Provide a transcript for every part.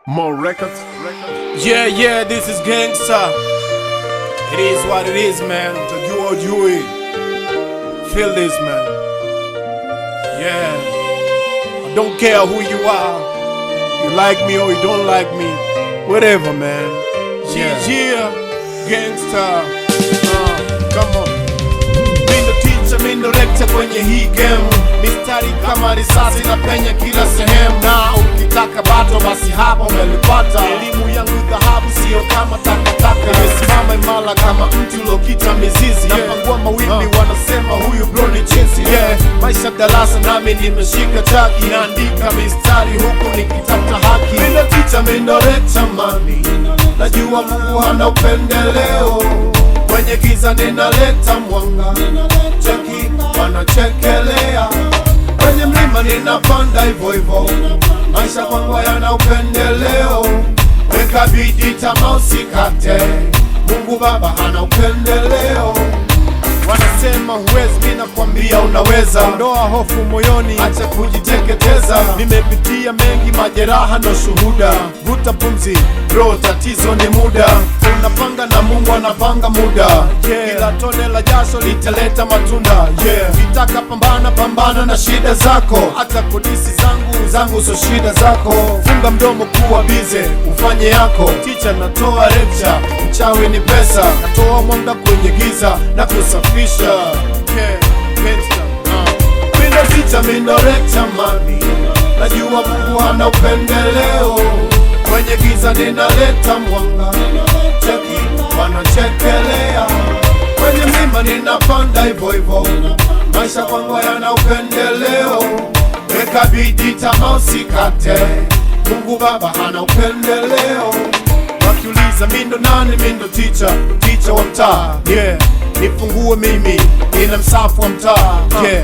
More records. Yeah, this is gangsta. It is what it is, man. Do it. Feel this, man. Yeah. I don't care who you are. You like me or you don't like me. Whatever, man. Yeah. Gangsta. Come on. Mindo teacher, mindo lecture kwenye hii game. Mistari kama risasi na penya kila sehemu. Na ukitaka bato basi hapa umelipata. Elimu yangu dhahabu sio kama takataka. Nimesimama imara kama mti uliokita mizizi. Napangua mawimbi wanasema huyu bro ni chinzi. Maisha darasa nami nimeshika chaki. Naandika mistari huku nikitafuta haki. Mindo teacher, mindo lecture mami. Najua Mungu hana upendeleo. Kwenye giza ninaleta mwanga. Cheki wanachekelea. Kwenye mlima ninapanda hivyo hivyo. Maisha kwangu yana upendeleo. Weka bidii tamaa usikate. Mungu Baba hana upendeleo. Wanasema huwezi, mimi nakwambia unaweza. Ondoa hofu moyoni, acha kujiteketeza. Nimepitia mengi, majeraha ndo shuhuda. Vuta pumzi bro, tatizo ni muda. Unapanga na Mungu anapanga muda. Kila tone la jasho litaleta matunda. Ukitaka pambana na shida zako. Hata kodisi zangu so shida zako. Funga mdomo kuwa bize, ufanye yako. Teacher natoa lecture, mchawi ni pesa. Natoa mwanga kwenye giza na kusafisha. Mindo teacher, mindo lecture mami. Najua Mungu hana upendeleo. Kwenye giza ninaleta mwanga. Cheki wanachekelea. Kwenye mlima ninapanda hivyo hivyo. Maisha kwangu yana upendeleo. Weka bidii tamaa usikate. Mungu Baba hana upendeleo. Wakiuliza mindo nani, mindo teacher wa mtaa. Nifungue mimi, nina msafu wa mtaa.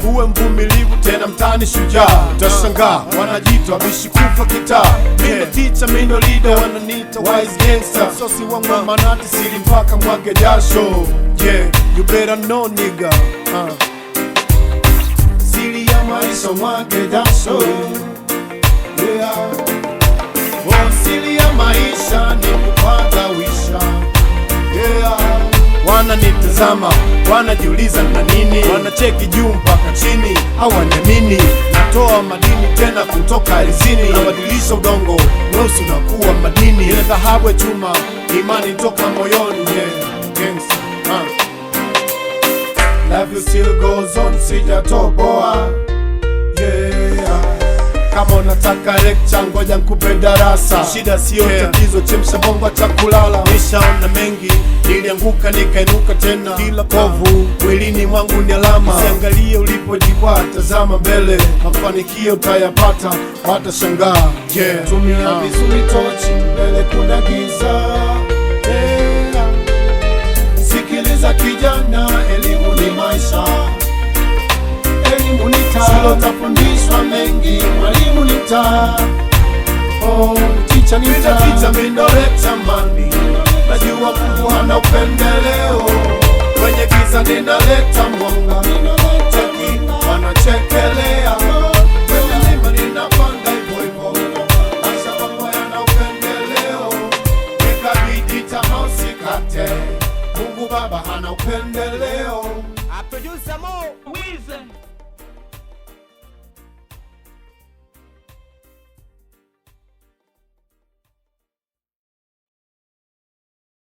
Uwe mvumilivu tena mtaani shujaa. Utashangaa wanajitwa bishi kufa kitaa. Mindo teacher, mindo leader, wananiita wise gangster. Sosi wangu manati sili mpaka mwage jasho. You better know nigga. Siri ya maisha mwage jasho. Siri ya maisha ni kupagawisha. Wananitazama, wanajiuliza na nini. Wanacheki juu mpaka chini, hawaniamini. Natoa madini tena kutoka ardhini. Nabadilisha udongo, mweusi unakuwa madini. Ile dhahabu chuma, imani toka moyoni. Gangsta, Love you still goes on, sijatoboa. Kama unataka lecture ngoja nikupe darasa. Shida sio tatizo, chemsha bongo cha kulala. Nishaona mengi, nilianguka nikainuka tena. Kila kovu mwilini mwangu ni alama. Usiangalie ulipojikwaa, tazama mbele. Mafanikio utayapata, watashangaa. Tumia vizuri tochi, mbele kuna giza. Sikiliza kijana, elimu ni maisha. Elimu ni taa, silo tafundishwa mengi. Mwalimu ni taa, teacher ni taa. Teacher, mindo lecture mami. Najua Mungu hana upendeleo. Kwenye giza ninaleta mwanga. Cheki wanachekelea. Kwenye mlima ninapanda hivyo hivyo. Maisha kwangu yana upendeleo. Weka bidii tamaa usikate. Mungu Baba hana upendeleo. I produce more.